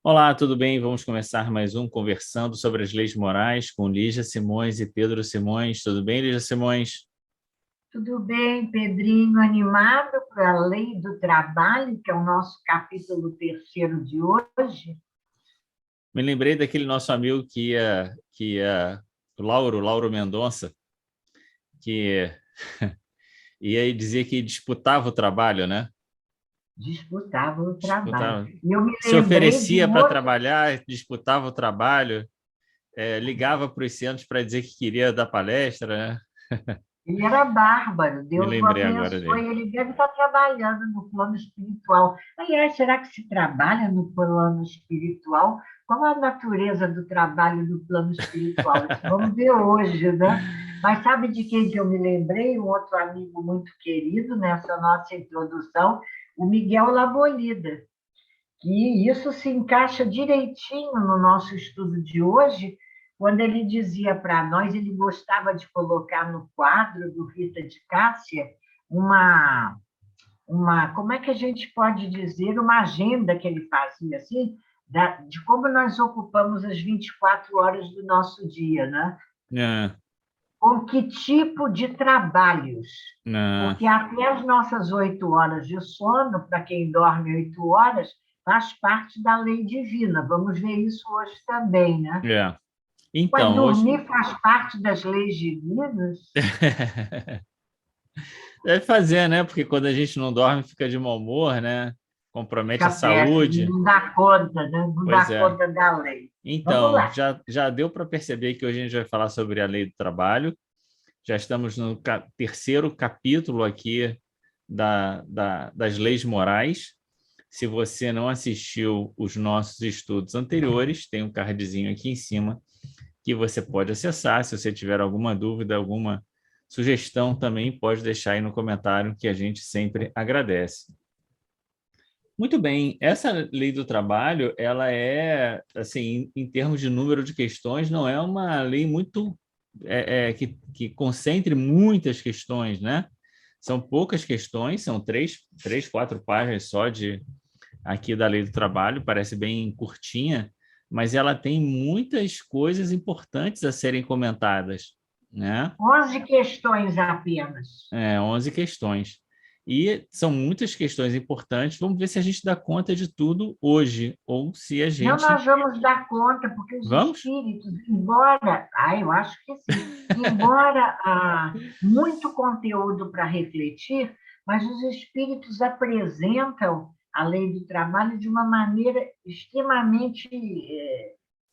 Olá, tudo bem? Vamos começar mais um Conversando sobre as Leis Morais com Lígia Simões e Pedro Simões. Tudo bem, Lígia Simões? Tudo bem, Pedrinho, animado para a lei do trabalho, que é o nosso capítulo terceiro de hoje? Me lembrei daquele nosso amigo o Lauro Mendonça, que ia dizer que disputava o trabalho, né? Disputava o trabalho. Disputava, E eu me se lembrei de oferecia um para outro, trabalhar, disputava o trabalho, ligava para os centros para dizer que queria dar palestra, né? ele era bárbaro, Me Deus o lembrei agora abençoe, dele. ele deve estar trabalhando no plano espiritual. Aliás, será que se trabalha no plano espiritual? Qual a natureza do trabalho no plano espiritual? Isso vamos ver hoje, né? Mas sabe de quem que eu me lembrei? Um outro amigo muito querido nessa nossa introdução, o Miguel Labolida, que isso se encaixa direitinho no nosso estudo de hoje, quando ele dizia para nós, ele gostava de colocar no quadro do Rita de Cássia como é que a gente pode dizer, uma agenda que ele fazia assim, de como nós ocupamos as 24 horas do nosso dia, né? É, Com que tipo de trabalhos? é, Porque até as nossas 8 horas de sono, para quem dorme 8 horas, faz parte da lei divina. Vamos ver isso hoje também, né? é. Ué, Então, hoje. dormir faz parte das leis divinas? Deve fazer, né? Porque quando a gente não dorme, fica de mau humor, né? Compromete a Fica péssimo, saúde. não dá conta, né? Não Pois dá é. conta da lei. Vamos Então, lá. já deu para perceber que hoje a gente vai falar sobre a lei do trabalho. Já estamos no terceiro capítulo aqui das leis morais. Se você não assistiu os nossos estudos anteriores, tem um cardzinho aqui em cima que você pode acessar. Se você tiver alguma dúvida, alguma sugestão, também pode deixar aí no comentário, que a gente sempre agradece. Muito bem, essa lei do trabalho, ela é, assim, em termos de número de questões, não é uma lei muito que concentre muitas questões, né? São poucas questões, são três, quatro páginas só de aqui da lei do trabalho, parece bem curtinha, mas ela tem muitas coisas importantes a serem comentadas, né? 11 questões apenas. 11 questões. E são muitas questões importantes. Vamos ver se a gente dá conta de tudo hoje, ou se a Não, gente. nós vamos dar conta, porque os Vamos? espíritos, eu acho que sim, embora muito conteúdo para refletir, mas os espíritos apresentam a lei do trabalho de uma maneira extremamente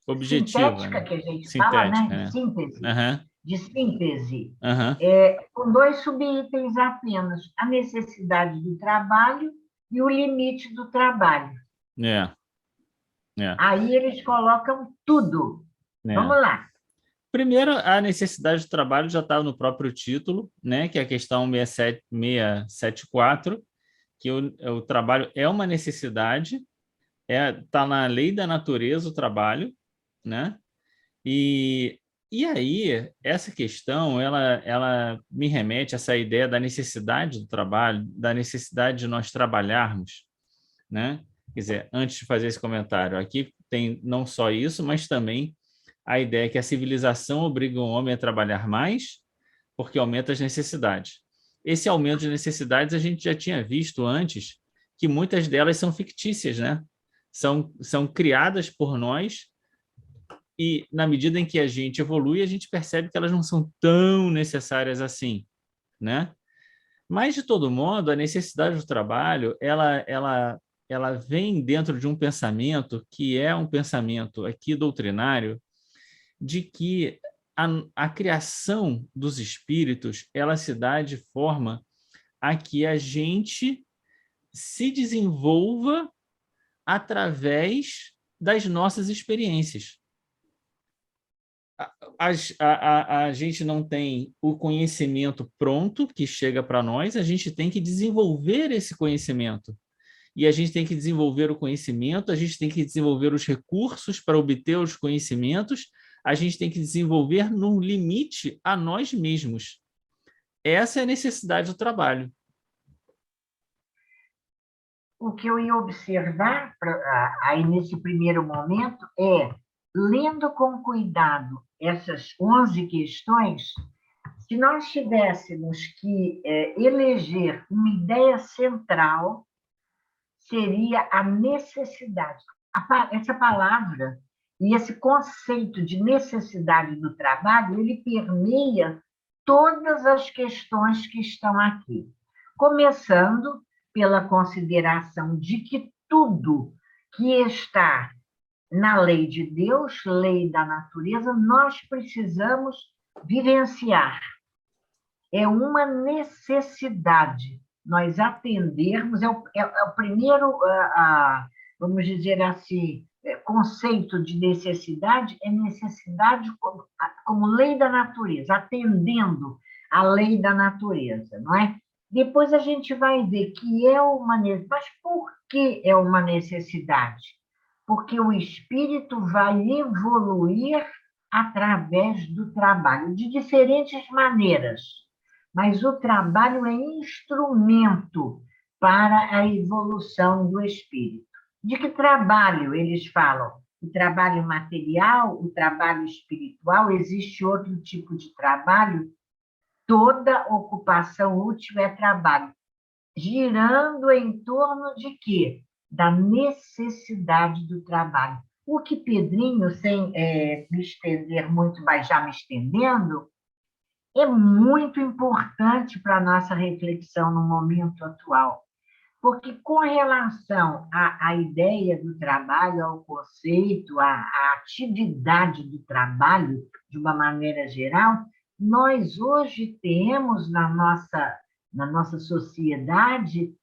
Objetiva, sintética, né? que a gente fala, Sintética, né? né? Síntese, Aham, de síntese, aham. com dois subitens apenas: a necessidade do trabalho e o limite do trabalho. É, é, Aí eles colocam tudo. é. Vamos lá. Primeiro, a necessidade do trabalho já está no próprio título, né? Que é a questão 674, que o trabalho é uma necessidade, tá na lei da natureza o trabalho, né? E, e aí, essa questão, ela me remete a essa ideia da necessidade do trabalho, da necessidade de nós trabalharmos, né? Quer dizer, antes de fazer esse comentário, aqui tem não só isso, mas também a ideia que a civilização obriga o homem a trabalhar mais, porque aumenta as necessidades. Esse aumento de necessidades a gente já tinha visto antes, que muitas delas são fictícias, né? São criadas por nós e, na medida em que a gente evolui, a gente percebe que elas não são tão necessárias assim, né? Mas, de todo modo, a necessidade do trabalho, ela vem dentro de um pensamento que é um pensamento aqui doutrinário, de que a criação dos espíritos, ela se dá de forma a que a gente se desenvolva através das nossas experiências. A gente não tem o conhecimento pronto que chega para nós, a gente tem que desenvolver esse conhecimento. E a gente tem que desenvolver o conhecimento, a gente tem que desenvolver os recursos para obter os conhecimentos, a gente tem que desenvolver no limite a nós mesmos. Essa é a necessidade do trabalho. o que eu ia observar aí nesse primeiro momento é, lendo com cuidado essas 11 questões, se nós tivéssemos que eleger uma ideia central, seria a necessidade. Essa palavra e esse conceito de necessidade do trabalho, ele permeia todas as questões que estão aqui. Começando pela consideração de que tudo que está na lei de Deus, lei da natureza, nós precisamos vivenciar. É uma necessidade nós atendermos, é o primeiro, vamos dizer assim, conceito de necessidade, é necessidade como lei da natureza, atendendo à lei da natureza, não é? Depois a gente vai ver que é uma necessidade. Mas por que é uma necessidade? Porque o espírito vai evoluir através do trabalho, de diferentes maneiras. Mas o trabalho é instrumento para a evolução do espírito. De que trabalho eles falam? O trabalho material, o trabalho espiritual, existe outro tipo de trabalho? Toda ocupação útil é trabalho, girando em torno de quê? Da necessidade do trabalho. O que Pedrinho, sem me estender muito, mas já me estendendo, é muito importante para a nossa reflexão no momento atual. Porque, com relação à ideia do trabalho, ao conceito, à atividade do trabalho, de uma maneira geral, nós hoje temos na nossa sociedade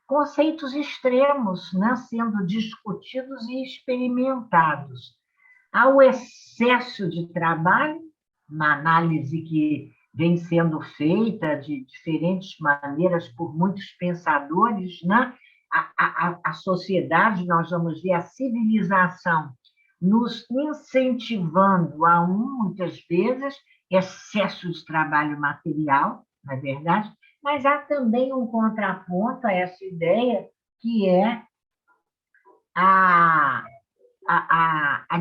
conceitos extremos, né, sendo discutidos e experimentados. Há o excesso de trabalho, uma análise que vem sendo feita de diferentes maneiras por muitos pensadores, né? A sociedade, nós vamos ver a civilização nos incentivando a, muitas vezes, excesso de trabalho material, não é verdade? Mas há também um contraponto a essa ideia, que é a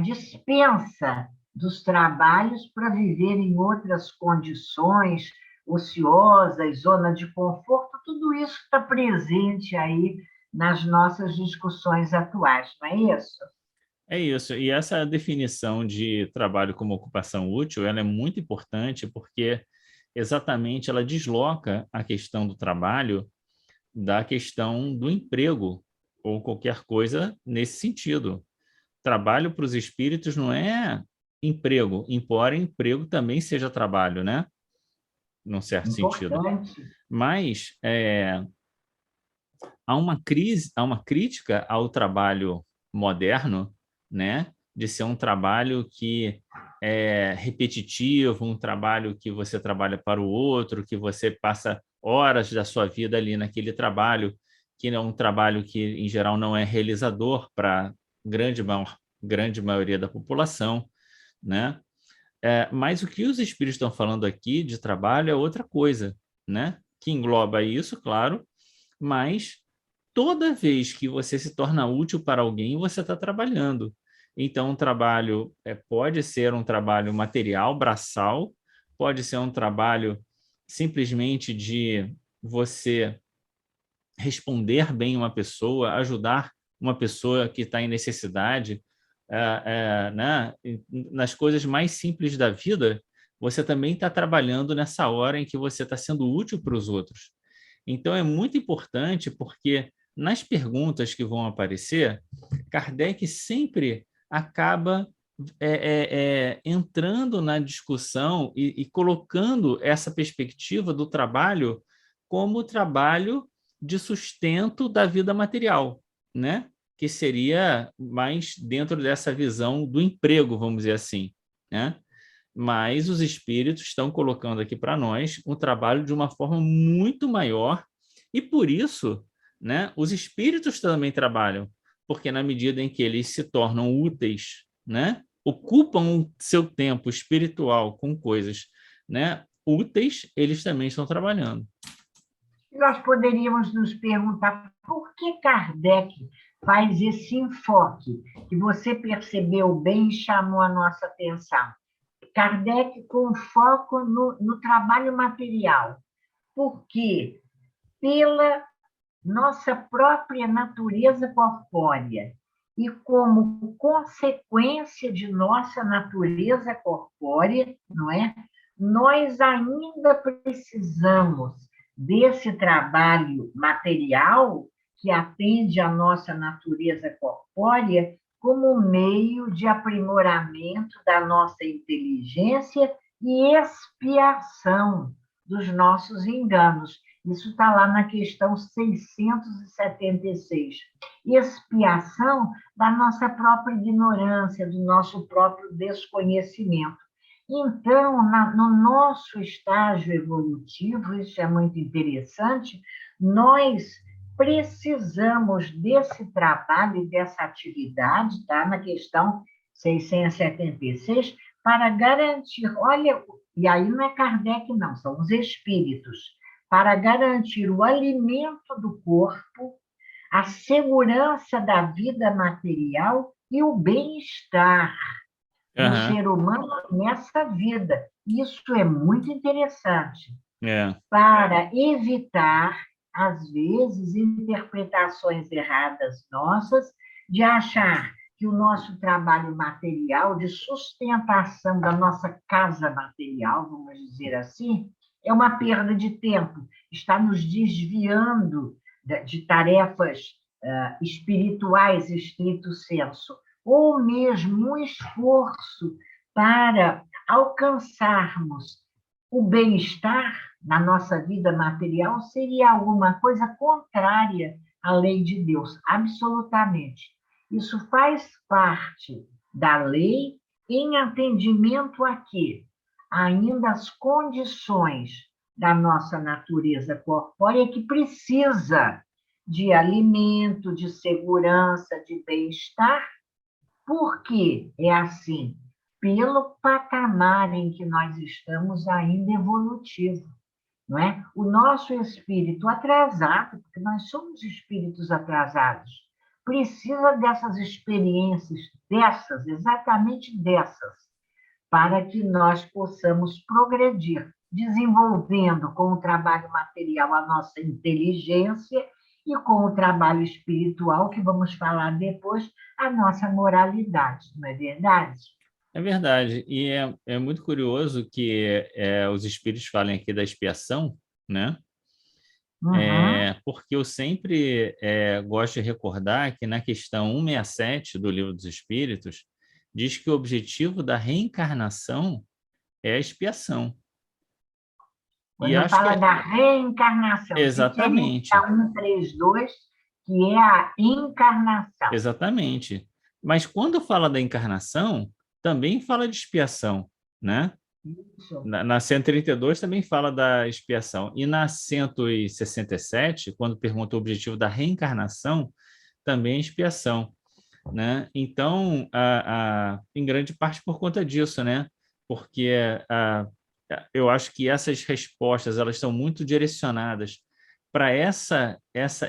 dispensa dos trabalhos para viver em outras condições ociosas, zona de conforto, tudo isso está presente aí nas nossas discussões atuais, não é isso? É isso. E essa definição de trabalho como ocupação útil, ela é muito importante porque exatamente ela desloca a questão do trabalho da questão do emprego ou qualquer coisa nesse sentido. Trabalho para os espíritos não é emprego, embora emprego também seja trabalho, né? Num certo sentido. Mas há uma crítica ao trabalho moderno, né? De ser um trabalho que é repetitivo, um trabalho que você trabalha para o outro, que você passa horas da sua vida ali naquele trabalho, que é um trabalho que, em geral, não é realizador para a grande maioria da população, né? Mas o que os espíritos estão falando aqui de trabalho é outra coisa, né? Que engloba isso, claro, mas toda vez que você se torna útil para alguém, você está trabalhando. Então, um trabalho pode ser um trabalho material, braçal, pode ser um trabalho simplesmente de você responder bem uma pessoa, ajudar uma pessoa que está em necessidade, né? Nas coisas mais simples da vida, você também está trabalhando nessa hora em que você está sendo útil para os outros. Então, é muito importante porque nas perguntas que vão aparecer, Kardec sempre acaba entrando na discussão e colocando essa perspectiva do trabalho como trabalho de sustento da vida material, né? Que seria mais dentro dessa visão do emprego, vamos dizer assim, né? Mas os espíritos estão colocando aqui para nós um trabalho de uma forma muito maior e, por isso, né, os espíritos também trabalham, porque na medida em que eles se tornam úteis, né, ocupam o seu tempo espiritual com coisas, né, úteis, eles também estão trabalhando. Nós poderíamos nos perguntar por que Kardec faz esse enfoque, que você percebeu bem e chamou a nossa atenção. Kardec com foco no trabalho material. Por quê? Pela nossa própria natureza corpórea e como consequência de nossa natureza corpórea, não é? Nós ainda precisamos desse trabalho material que atende à nossa natureza corpórea como meio de aprimoramento da nossa inteligência e expiação dos nossos enganos. Isso está lá na questão 676. Expiação da nossa própria ignorância, do nosso próprio desconhecimento. Então, no nosso estágio evolutivo, isso é muito interessante, nós precisamos desse trabalho e dessa atividade, tá? Na questão 676, para garantir, olha, e aí não é Kardec, não, são os espíritos, para garantir o alimento do corpo, a segurança da vida material e o bem-estar do ser humano nessa vida. Isso é muito interessante, para evitar, às vezes, interpretações erradas nossas, de achar que o nosso trabalho material, de sustentação da nossa casa material, vamos dizer assim, é uma perda de tempo, está nos desviando de tarefas espirituais, estrito senso, ou mesmo um esforço para alcançarmos o bem-estar na nossa vida material seria alguma coisa contrária à lei de Deus, absolutamente. Isso faz parte da lei em atendimento a quê? Ainda as condições da nossa natureza corpórea que precisa de alimento, de segurança, de bem-estar. Por que é assim? Pelo patamar em que nós estamos ainda evolutivo, não é? O nosso espírito atrasado, porque nós somos espíritos atrasados, precisa dessas experiências, exatamente dessas, para que nós possamos progredir, desenvolvendo com o trabalho material a nossa inteligência e com o trabalho espiritual, que vamos falar depois, a nossa moralidade, não é verdade? É verdade. E é muito curioso que os espíritos falem aqui da expiação, né? Porque eu sempre gosto de recordar que na questão 167 do Livro dos Espíritos, diz que o objetivo da reencarnação é a expiação. Quando fala da reencarnação, exatamente. Que seria a 132, que é a encarnação. Exatamente. Mas quando fala da encarnação, também fala de expiação, né? Isso. Na 132 também fala da expiação. E na 167, quando pergunta o objetivo da reencarnação, também é expiação, né? Então, em grande parte por conta disso, né? Porque eu acho que essas respostas elas estão muito direcionadas para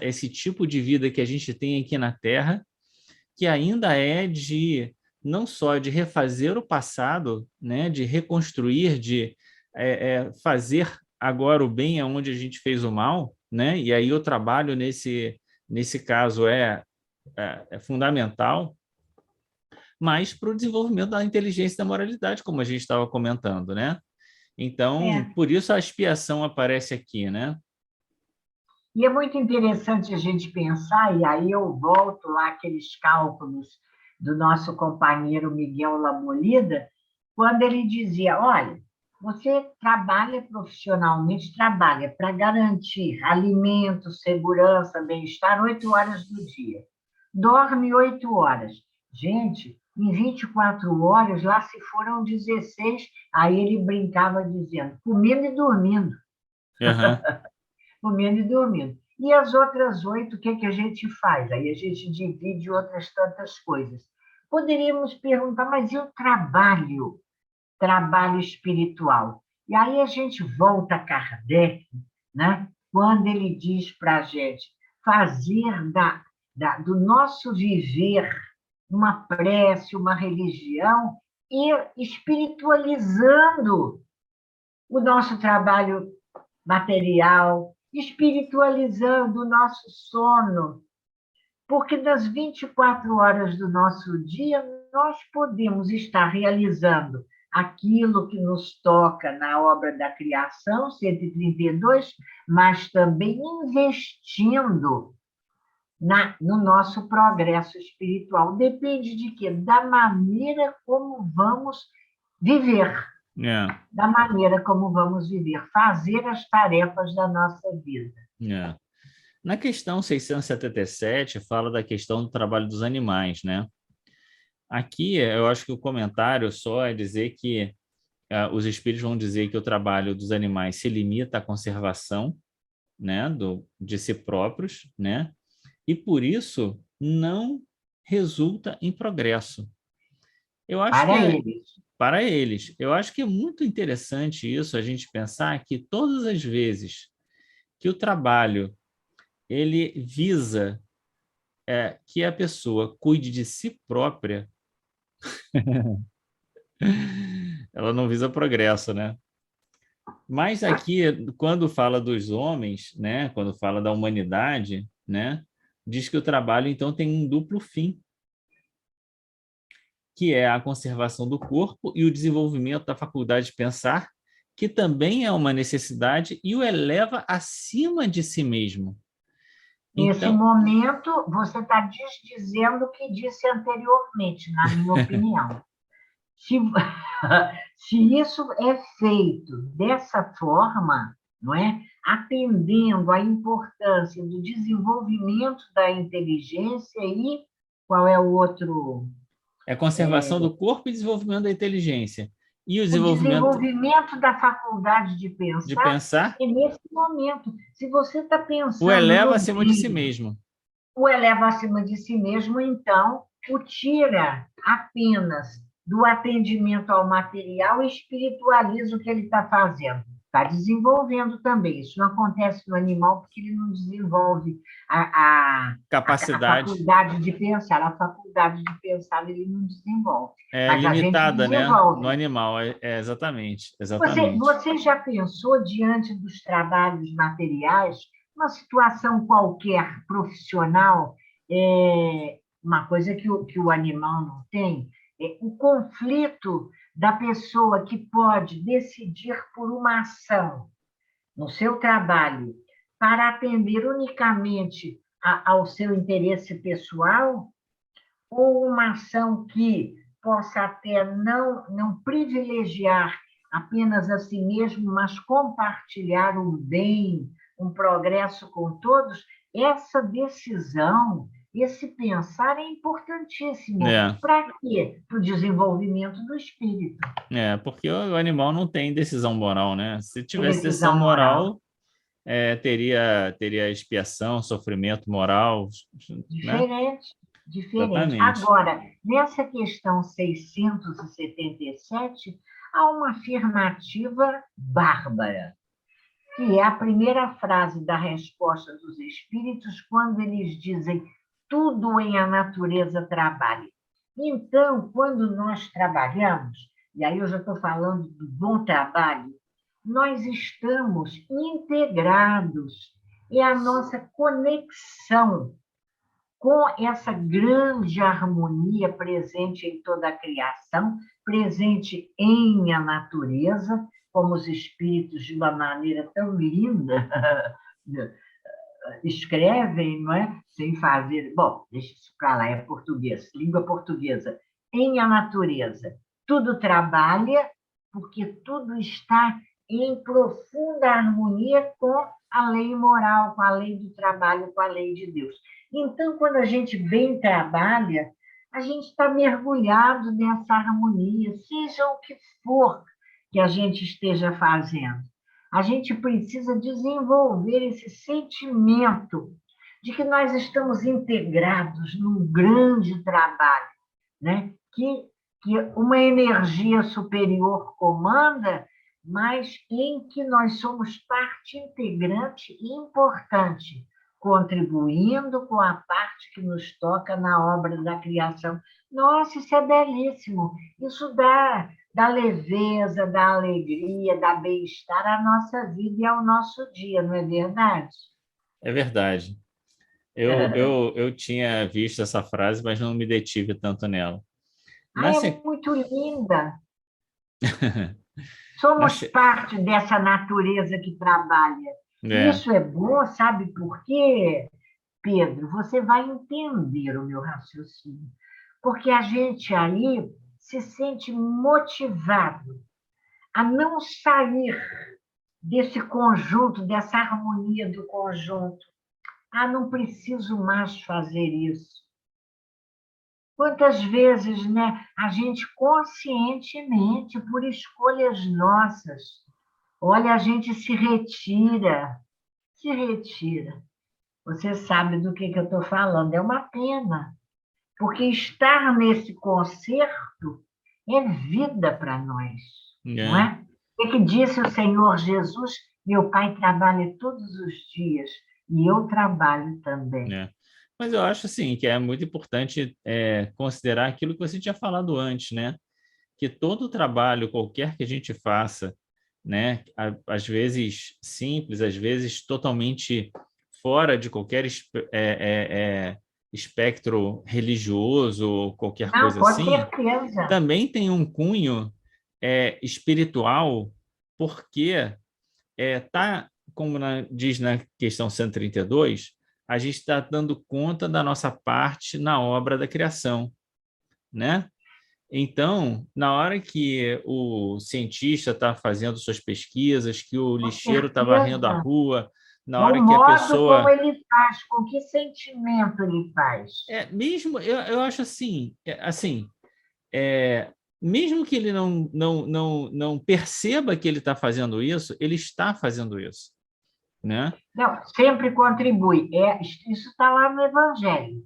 esse tipo de vida que a gente tem aqui na Terra, que ainda é não só de refazer o passado, né? De reconstruir, de fazer agora o bem aonde a gente fez o mal, né? E aí o trabalho nesse caso é fundamental, mas para o desenvolvimento da inteligência e da moralidade, como a gente estava comentando, né? Então, por isso a expiação aparece aqui, né? E é muito interessante a gente pensar, e aí eu volto lá àqueles cálculos do nosso companheiro Miguel Lamolida, quando ele dizia, olha, você trabalha profissionalmente, trabalha para garantir alimento, segurança, bem-estar 8 horas do dia. Dorme 8 horas. Gente, em 24 horas, lá se foram 16, aí ele brincava dizendo, comendo e dormindo. Comendo e dormindo. E as outras 8, o que a gente faz? Aí a gente divide outras tantas coisas. Poderíamos perguntar, mas e o trabalho? Trabalho espiritual. E aí a gente volta a Kardec, né? quando ele diz para a gente fazer do nosso viver uma prece, uma religião, ir espiritualizando o nosso trabalho material, espiritualizando o nosso sono, porque das 24 horas do nosso dia, nós podemos estar realizando aquilo que nos toca na obra da criação, 132, mas também investindo no nosso progresso espiritual. Depende de quê? Da maneira como vamos viver. Da maneira como vamos viver, fazer as tarefas da nossa vida. Na questão 677, fala da questão do trabalho dos animais, né? Aqui, eu acho que o comentário só é dizer que os espíritos vão dizer que o trabalho dos animais se limita à conservação, né, de si próprios, né? E, por isso, não resulta em progresso. Eu acho para eles. Eu acho que é muito interessante isso, a gente pensar que todas as vezes que o trabalho ele visa que a pessoa cuide de si própria, ela não visa progresso, né? Mas aqui, quando fala dos homens, né, quando fala da humanidade, né, diz que o trabalho, então, tem um duplo fim, que é a conservação do corpo e o desenvolvimento da faculdade de pensar, que também é uma necessidade e o eleva acima de si mesmo. Nesse momento, você está desdizendo o que disse anteriormente, na minha opinião. Se isso é feito dessa forma, não é? Atendendo à importância do desenvolvimento da inteligência e qual é o outro? É conservação do corpo e desenvolvimento da inteligência. E o desenvolvimento da faculdade de pensar. E nesse momento, se você está pensando... O eleva acima de si mesmo. O eleva acima de si mesmo, então, o tira apenas do atendimento ao material e espiritualiza o que ele está fazendo. Está desenvolvendo também. Isso não acontece no animal porque ele não desenvolve a faculdade de pensar. A faculdade de pensar ele não desenvolve. Mas limitada, a gente desenvolve, né? No animal, exatamente. Você já pensou, diante dos trabalhos materiais, uma situação qualquer profissional, uma coisa que o animal não tem, o conflito da pessoa que pode decidir por uma ação no seu trabalho para atender unicamente ao seu interesse pessoal, ou uma ação que possa até não privilegiar apenas a si mesmo, mas compartilhar um bem, um progresso com todos, essa decisão, esse pensar é importantíssimo. Para quê? Para o desenvolvimento do espírito. Porque o animal não tem decisão moral, né? Se tivesse decisão moral, teria expiação, sofrimento moral. Diferente. Diferente. Agora, nessa questão 677, há uma afirmativa bárbara, que é a primeira frase da resposta dos espíritos, quando eles dizem tudo em a natureza trabalha. Então, quando nós trabalhamos, e aí eu já estou falando do bom trabalho, nós estamos integrados, é a nossa conexão com essa grande harmonia presente em toda a criação, presente em a natureza, como os espíritos, de uma maneira tão linda, escrevem, não é? Sem fazer... Bom, deixa isso para lá, é português, língua portuguesa. Em a natureza, tudo trabalha, porque tudo está em profunda harmonia com a lei moral, com a lei do trabalho, com a lei de Deus. Então, quando a gente bem trabalha, a gente está mergulhado nessa harmonia, seja o que for que a gente esteja fazendo. A gente precisa desenvolver esse sentimento de que nós estamos integrados num grande trabalho, né? Que uma energia superior comanda, mas em que nós somos parte integrante e importante, contribuindo com a parte que nos toca na obra da criação. Nossa, isso é belíssimo. Isso dá leveza, dá alegria, dá bem-estar à nossa vida e ao nosso dia, não é verdade? É verdade. Eu tinha visto essa frase, mas não me detive tanto nela. Ah, Na, é se... muito linda. na Somos se... parte dessa natureza que trabalha. E É, isso é bom, sabe por quê, Pedro? Você vai entender o meu raciocínio. Porque a gente aí se sente motivado a não sair desse conjunto, dessa harmonia do conjunto. Ah, não preciso mais fazer isso. Quantas vezes, né, a gente conscientemente, por escolhas nossas, olha, a gente se retira. Você sabe do que eu estou falando, é uma pena, porque estar nesse concerto é vida para nós, não é, é? O que disse o Senhor Jesus? Meu Pai trabalha todos os dias e eu trabalho também. é. Mas eu acho, assim, que é muito importante considerar aquilo que você tinha falado antes, né? Que todo trabalho, qualquer que a gente faça, né? Às vezes simples, às vezes totalmente fora de qualquer espectro religioso ou qualquer Não, coisa com assim, certeza. também tem um cunho espiritual, porque como diz na questão 132, a gente está dando conta da nossa parte na obra da criação, né? Então, na hora que o cientista está fazendo suas pesquisas, que o Com lixeiro está varrendo a certeza. rua, na É o hora que a modo como pessoa ele faz, com que sentimento ele faz. mesmo eu acho assim, é, mesmo que ele não perceba que ele está fazendo isso, ele está fazendo isso, né? Não, sempre contribui. Isso está lá no Evangelho,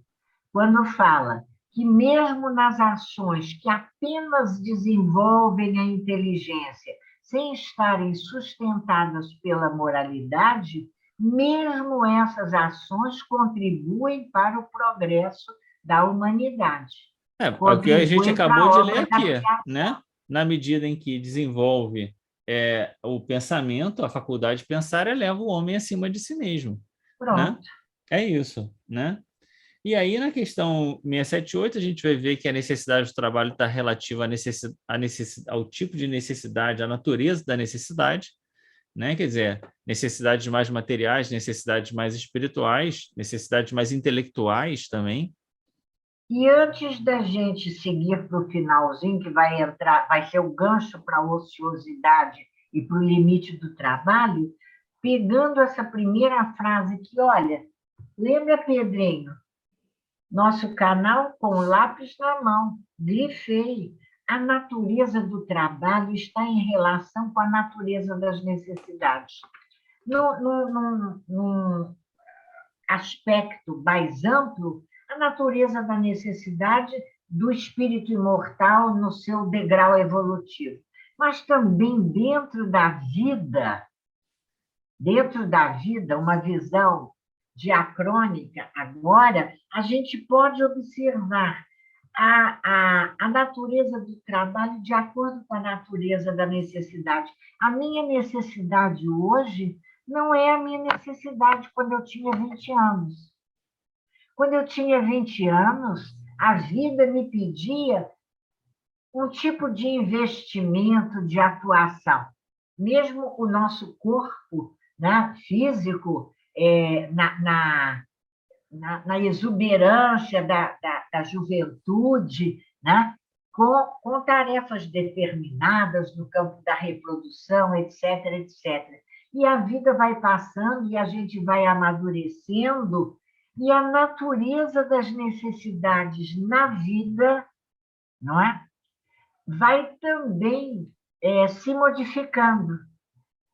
quando fala que mesmo nas ações que apenas desenvolvem a inteligência, sem estarem sustentadas pela moralidade, mesmo essas ações contribuem para o progresso da humanidade, O que a gente contribuem para acabou a de ler obra da aqui, criação. né? Na medida em que desenvolve o pensamento, a faculdade de pensar eleva o homem acima de si mesmo, né? Pronto. É isso, né? E aí, na questão 678, a gente vai ver que a necessidade do trabalho está relativa ao tipo de necessidade, à natureza da necessidade, né? Quer dizer, necessidades mais materiais, necessidades mais espirituais, necessidades mais intelectuais também. E antes da gente seguir para o finalzinho, que vai entrar, vai ser o gancho para a ociosidade e para o limite do trabalho, pegando essa primeira frase que, olha, lembra, Pedrinho, nosso canal com o lápis na mão, grifei. A natureza do trabalho está em relação com a natureza das necessidades. Num aspecto mais amplo, a natureza da necessidade do espírito imortal no seu degrau evolutivo. Mas também dentro da vida, uma visão diacrônica, agora, a gente pode observar a natureza do trabalho de acordo com a natureza da necessidade. A minha necessidade hoje não é a minha necessidade quando eu tinha 20 anos. Quando eu tinha 20 anos, a vida me pedia um tipo de investimento, de atuação. Mesmo o nosso corpo, né, físico, na exuberância da juventude, né, com tarefas determinadas no campo da reprodução, etc., etc. E a vida vai passando e a gente vai amadurecendo, e a natureza das necessidades na vida, não é? Vai também se modificando.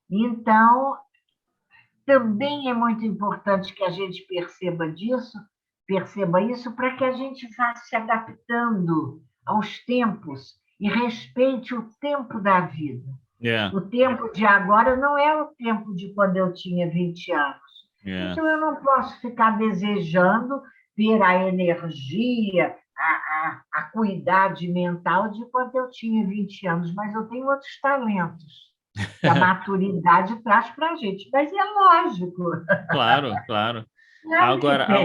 Então, também é muito importante que a gente perceba isso, para que a gente vá se adaptando aos tempos e respeite o tempo da vida. É, O tempo de agora não é o tempo de quando eu tinha 20 anos. é. Então, eu não posso ficar desejando ter a energia, a acuidade mental de quando eu tinha 20 anos, mas eu tenho outros talentos que a maturidade traz para a gente. Mas é lógico, Claro, claro. claro que Agora, tem.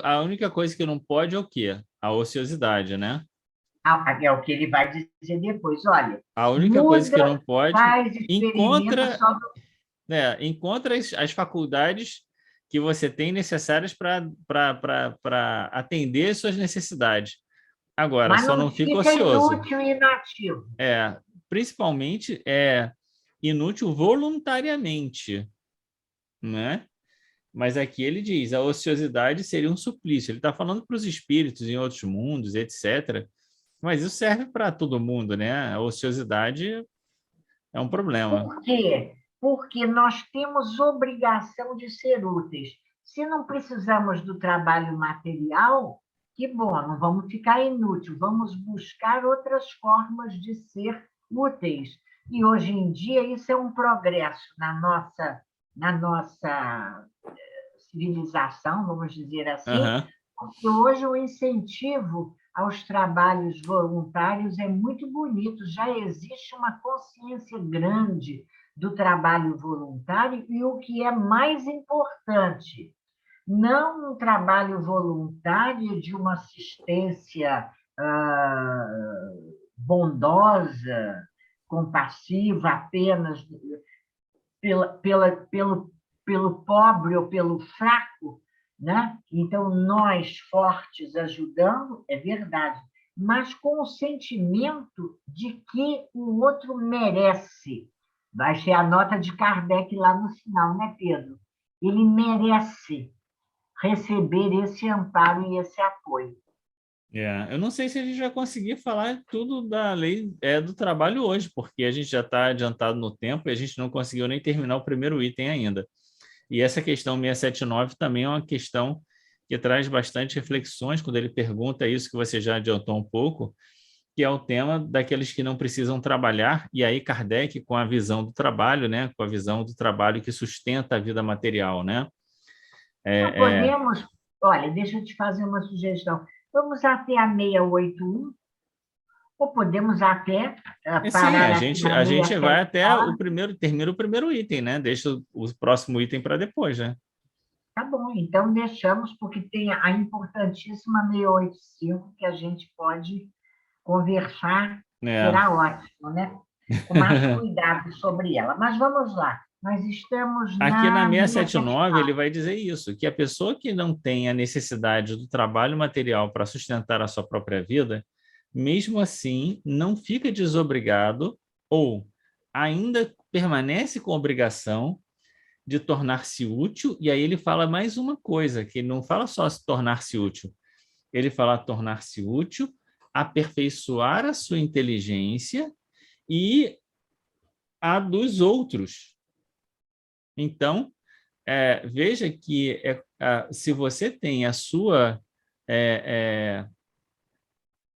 a única coisa que não pode é o quê? A ociosidade, né? É o que ele vai dizer depois. Olha, A única coisa que muda, não pode, faz, experimenta, encontra, só encontra as faculdades que você tem necessárias para atender suas necessidades. Agora, mas só não não fica fica ocioso. inútil e inativo. Principalmente inútil voluntariamente, né? Mas aqui ele diz, a ociosidade seria um suplício. Ele está falando para os espíritos em outros mundos, etc. Mas isso serve para todo mundo, né? A ociosidade é um problema. Por quê? Porque nós temos obrigação de ser úteis. Se não precisamos do trabalho material, que bom, não vamos ficar inútil, vamos buscar outras formas de ser úteis. E hoje em dia isso é um progresso na nossa civilização, vamos dizer assim, Aham. porque hoje o incentivo aos trabalhos voluntários é muito bonito, já existe uma consciência grande do trabalho voluntário e o que é mais importante, não um trabalho voluntário de uma assistência bondosa, compassiva apenas pelo pobre ou pelo fraco, né? Então, nós fortes ajudando, é verdade, mas com o sentimento de que o outro merece. Vai ser a nota de Kardec lá no final, né, Pedro? Ele merece receber esse amparo e esse apoio. Eu não sei se a gente vai conseguir falar tudo da lei do trabalho hoje, porque a gente já está adiantado no tempo e a gente não conseguiu nem terminar o primeiro item ainda. E essa questão 679 também é uma questão que traz bastante reflexões quando ele pergunta isso que você já adiantou um pouco, que é o tema daqueles que não precisam trabalhar, e aí Kardec com a visão do trabalho, né, com a visão do trabalho que sustenta a vida material, né? Não podemos, olha, deixa eu te fazer uma sugestão. Vamos até a 681, ou podemos até Sim, parar aqui na a gente vai até 679. termina o primeiro item, né? Deixa o próximo item para depois, né? Tá bom, então deixamos, porque tem a importantíssima 685 que a gente pode conversar, É. será ótimo, né? Com mais cuidado sobre ela. Mas vamos lá, nós estamos Aqui na na 679 ele 679. vai dizer isso, que a pessoa que não tem a necessidade do trabalho material para sustentar a sua própria vida, mesmo assim, não fica desobrigado ou ainda permanece com a obrigação de tornar-se útil, e aí ele fala mais uma coisa, que ele não fala só se tornar-se útil, ele fala tornar-se útil, aperfeiçoar a sua inteligência e a dos outros. Então, veja que se você tem a sua. é, é,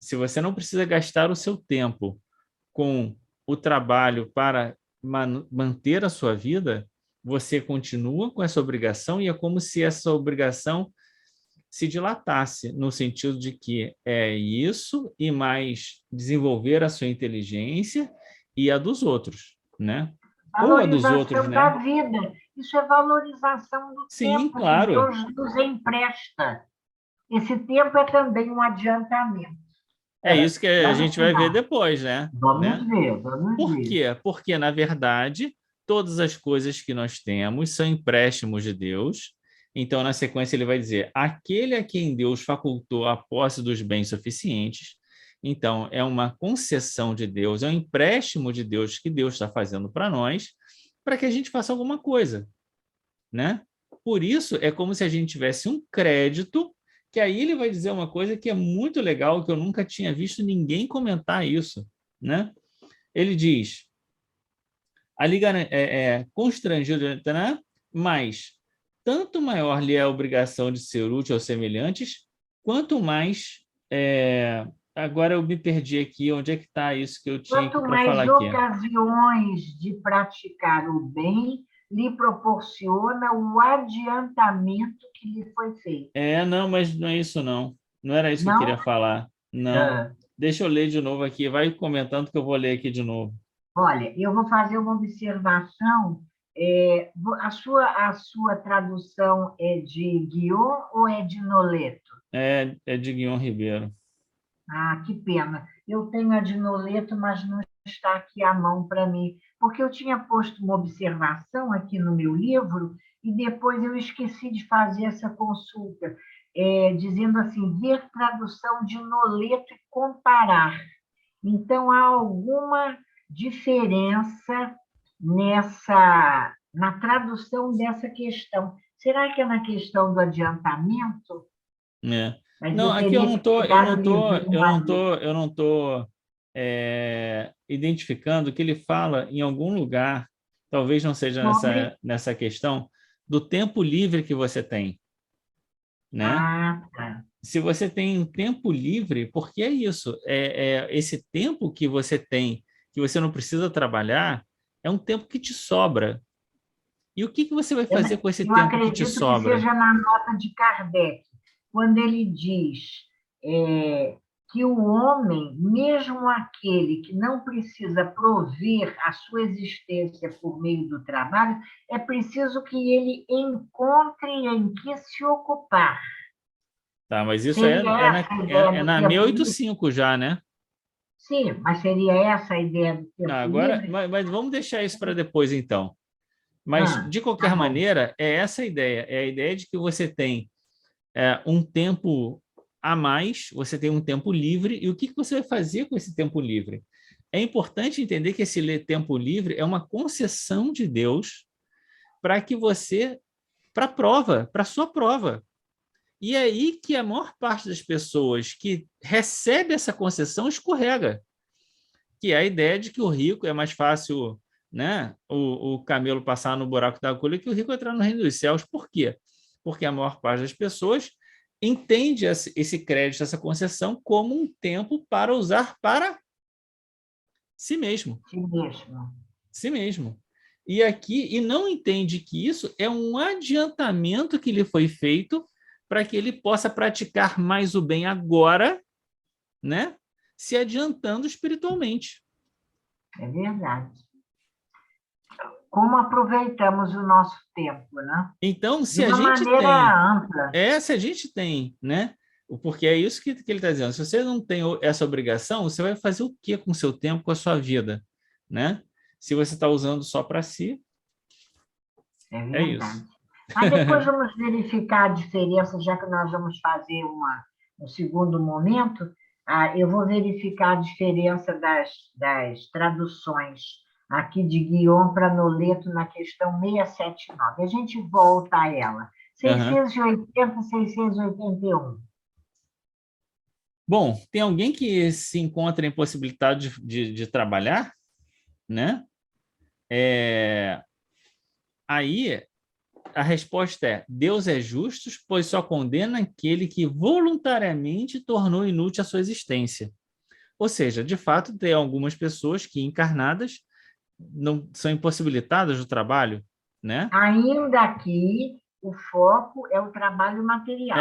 Se você não precisa gastar o seu tempo com o trabalho para manter a sua vida, você continua com essa obrigação e é como se essa obrigação se dilatasse, no sentido de que é isso e mais desenvolver a sua inteligência e a dos outros, né? Ou a dos outros, Valorização da né? vida. Isso é valorização do Sim, tempo que claro. Deus nos empresta. Esse tempo é também um adiantamento. É isso que a Vamos gente vai ver lá. depois, né? Vamos ver, vamos Por ver. quê? Porque, na verdade, todas as coisas que nós temos são empréstimos de Deus. Então, na sequência, ele vai dizer: aquele a quem Deus facultou a posse dos bens suficientes. Então, é uma concessão de Deus, é um empréstimo de Deus que Deus está fazendo para nós, para que a gente faça alguma coisa, né? Por isso, é como se a gente tivesse um crédito, que aí ele vai dizer uma coisa que é muito legal, que eu nunca tinha visto ninguém comentar isso, né? Ele diz: a liga é constrangida, né? Mas tanto maior lhe é a obrigação de ser útil aos semelhantes, quanto mais Agora eu me perdi aqui. Onde é que está isso que eu tinha Quanto para falar mais aqui? ocasiões de praticar o bem lhe proporciona o adiantamento que lhe foi feito. Não, mas não é isso, não. Não era isso que eu Não? queria falar. Não. Ah, Deixa eu ler de novo aqui. Vai comentando que eu vou ler aqui de novo. olha, eu vou fazer uma observação. A sua tradução é de Guion ou é de Noleto? É de Guion Ribeiro. Ah, que pena. Eu tenho a de Noleto, mas não está aqui à mão para mim, porque eu tinha posto uma observação aqui no meu livro e depois eu esqueci de fazer essa consulta, dizendo assim, ver tradução de Noleto e comparar. Então, há alguma diferença na tradução dessa questão. Será que é na questão do adiantamento? É. Mas Não, eu aqui eu teria não que tô, eu pegar não o tô, livrinho eu não ali. tô, eu não tô identificando que ele fala em algum lugar, talvez não seja Sobre. nessa questão, do tempo livre que você tem, né? Ah, tá. Se você tem um tempo livre, porque é isso, esse tempo que você tem, que você não precisa trabalhar, é um tempo que te sobra. E o que que você vai Eu, fazer com esse eu tempo que te acredito que sobra? seja na nota de Kardec, quando ele diz é, que o homem, mesmo aquele que não precisa prover a sua existência por meio do trabalho, é preciso que ele encontre em que se ocupar. Tá, mas isso Seria essa a ideia é do na tempo livre? 685 já, né? Sim, mas seria essa a ideia do Não, tempo agora, livre? mas vamos deixar isso para depois, então. Mas, Ah, de tá qualquer bom. maneira, é essa a ideia. É a ideia de que você tem um tempo a mais, você tem um tempo livre, e o que que você vai fazer com esse tempo livre? É importante entender que esse tempo livre é uma concessão de Deus para que você, para a prova, para a sua prova. E é aí que a maior parte das pessoas que recebe essa concessão escorrega, que é a ideia de que o rico é mais fácil, né, o camelo passar no buraco da agulha que o rico entrar no reino dos céus. Por quê? Porque a maior parte das pessoas entende esse crédito, essa concessão, como um tempo para usar para si mesmo. Si mesmo. Si mesmo. E não entende que isso é um adiantamento que lhe foi feito para que ele possa praticar mais o bem agora, né? Se adiantando espiritualmente. É verdade. Como aproveitamos o nosso tempo, né? Então, De se a uma gente maneira tem, ampla. se a gente tem, né? Porque é isso que ele está dizendo. Se você não tem essa obrigação, você vai fazer o que com o seu tempo, com a sua vida, né? Se você está usando só para si, É é isso. verdade. Mas depois vamos verificar a diferença, já que nós vamos fazer um segundo momento. Eu vou verificar a diferença das traduções aqui de Guion para Noleto na questão 679. A gente volta a ela. Aham. 680, 681. Bom, tem alguém que se encontra em possibilidade de trabalhar, né? É, aí a resposta é: Deus é justo, pois só condena aquele que voluntariamente tornou inútil a sua existência. Ou seja, de fato, tem algumas pessoas que encarnadas não são impossibilitadas do trabalho, né? Ainda que o foco é o trabalho material.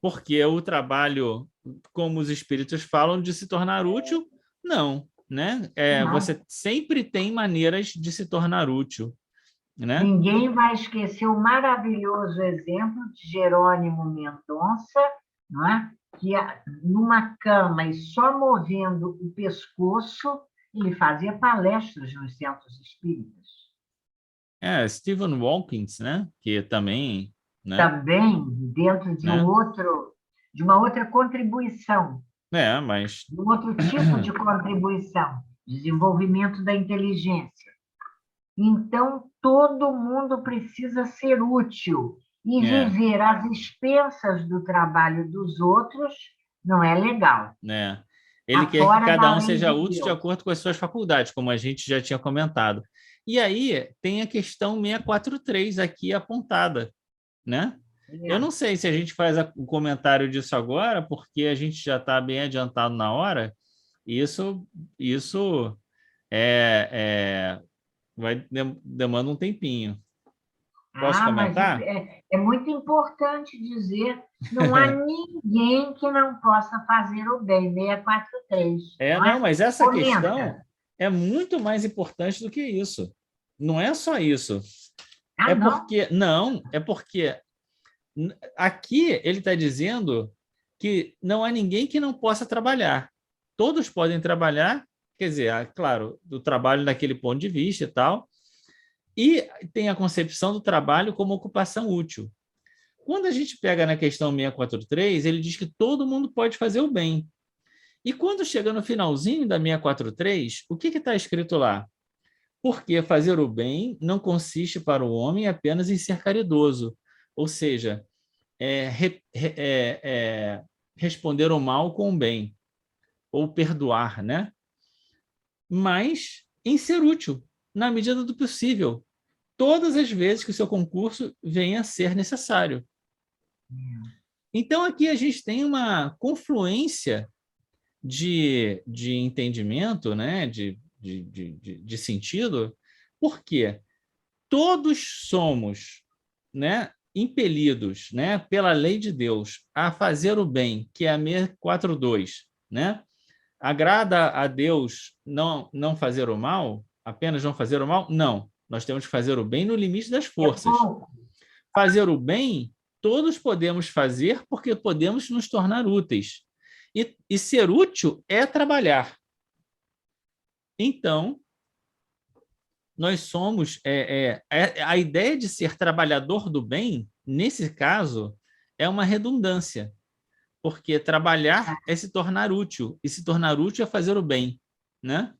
Porque o trabalho, como os espíritos falam, de se tornar útil, não, né? Não. Você sempre tem maneiras de se tornar útil, né? Ninguém vai esquecer o maravilhoso exemplo de Jerônimo Mendonça, não é? Que numa cama e só movendo o pescoço, ele fazia palestras nos centros espíritas. Stephen Hawking, né? Que também, né? Também dentro Né? de uma outra contribuição, Mas de um outro tipo de contribuição, desenvolvimento da inteligência. Então, todo mundo precisa ser útil. E é, viver às expensas do trabalho dos outros não é legal. né? Ele Está quer que fora cada da um lei seja de útil de Deus. acordo com as suas faculdades, como a gente já tinha comentado. E aí tem a questão 643 aqui apontada, né? Eu não sei se a gente faz o comentário disso agora, porque a gente já está bem adiantado na hora. Isso demanda um tempinho. Posso Mas comentar? é muito importante dizer, não há ninguém que não possa fazer o bem, 643, não Não, é? mas essa questão Comenta. é muito mais importante do que isso. Não é só isso. Ah, não? É porque aqui ele está dizendo que não há ninguém que não possa trabalhar. Todos podem trabalhar, quer dizer, claro, do trabalho daquele ponto de vista e tal, e tem a concepção do trabalho como ocupação útil. Quando a gente pega na questão 643, ele diz que todo mundo pode fazer o bem. E quando chega no finalzinho da 643, o que está escrito lá? Porque fazer o bem não consiste para o homem apenas em ser caridoso, ou seja, responder o mal com o bem, ou perdoar, né? Mas em ser útil, na medida do possível, todas as vezes que o seu concurso venha a ser necessário. Então, aqui a gente tem uma confluência de entendimento, né? de sentido, porque todos somos, né? impelidos, né? pela lei de Deus a fazer o bem, que é a 642, né? Agrada a Deus não fazer o mal, apenas não fazer o mal? Não. Nós temos que fazer o bem no limite das É forças. pouco. Fazer o bem, todos podemos fazer porque podemos nos tornar úteis. E ser útil é trabalhar. Então, nós somos... a ideia de ser trabalhador do bem, nesse caso, é uma redundância. Porque trabalhar é se tornar útil. E se tornar útil é fazer o bem. Né?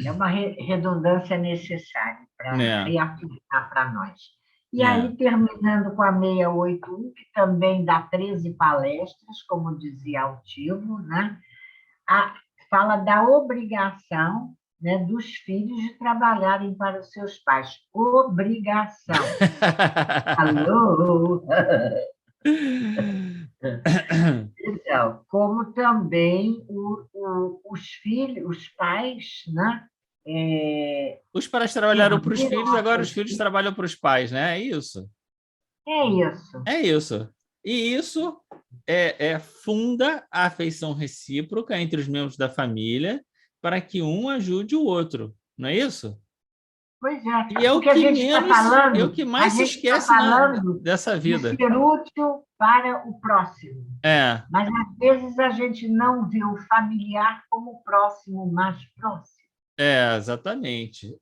É uma redundância necessária para É, reafirmar para nós. E é. aí, terminando com a 681, que também dá 13 palestras, como dizia Altivo, né? Fala da obrigação, né, dos filhos de trabalharem para os seus pais. Obrigação. Alô? Então, como também os filhos, os pais, né? Os pais trabalharam para os Serviram filhos, a agora os seus filhos filhos. trabalham para os pais, né? É isso. É isso. É isso. E isso funda a afeição recíproca entre os membros da família para que um ajude o outro, não é isso? Pois é, E é o porque a que gente está menos, é o falando, que a mais se gente está esquece falando dessa de vida. ser útil para o próximo. É, Mas às vezes a gente não vê o familiar como o próximo mais próximo. exatamente.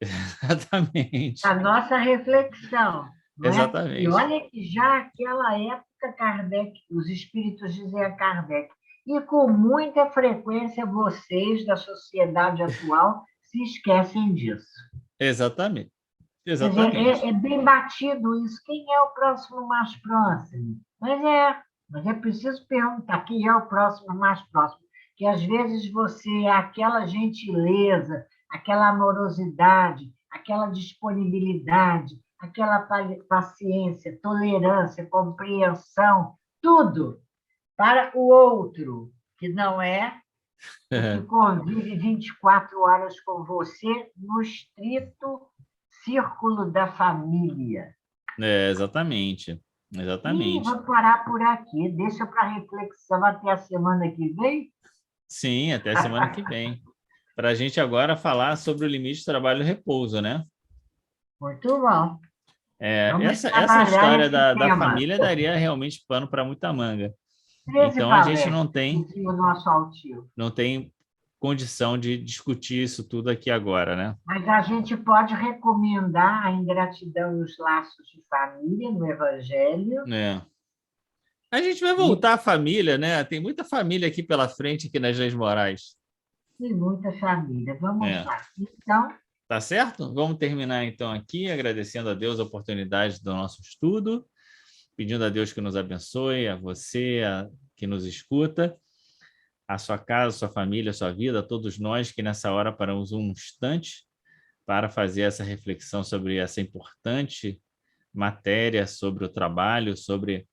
Exatamente. A nossa reflexão, não é? E Exatamente. olha que já naquela época Kardec, os espíritos diziam a Kardec, e com muita frequência vocês da sociedade atual se esquecem disso. Exatamente. Quer dizer, Exatamente. é bem batido isso. Quem é o próximo mais próximo? Mas é preciso perguntar quem é o próximo mais próximo. Que às vezes você, aquela gentileza, aquela amorosidade, aquela disponibilidade, aquela paciência, tolerância, compreensão, tudo para o outro, que não é o que convive 24 horas com você no estrito círculo da família. Exatamente. E Exatamente. vou parar por aqui, deixa para reflexão até a semana que vem. Sim, até semana que vem. Para a gente agora falar sobre o limite de trabalho e repouso, né? Muito bom. Vamos Essa trabalhar história esse da tema. família daria realmente pano para muita manga. 13 Então, a gente palestras, dizia o nosso altivo. não tem condição de discutir isso tudo aqui agora, né? Mas a gente pode recomendar a ingratidão e os laços de família no Evangelho. É. A gente vai E voltar à família, né? Tem muita família aqui pela frente, aqui nas Leis Morais. tem muita família. Vamos É. lá. Então, Tá certo? Vamos terminar então aqui, agradecendo a Deus a oportunidade do nosso estudo, pedindo a Deus que nos abençoe, a você que nos escuta, a sua casa, a sua família, a sua vida, a todos nós que nessa hora paramos um instante para fazer essa reflexão sobre essa importante matéria sobre o trabalho, sobre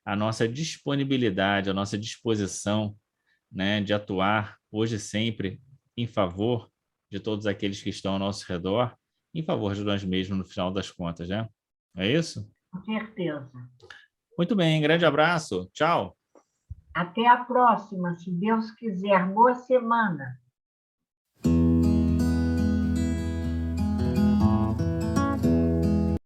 a nossa disponibilidade, a nossa disposição, né, de atuar hoje e sempre em favor de todos aqueles que estão ao nosso redor, em favor de nós mesmos no final das contas, né? É isso? Com certeza. Muito bem, grande abraço. Tchau. Até a próxima, se Deus quiser. Boa semana.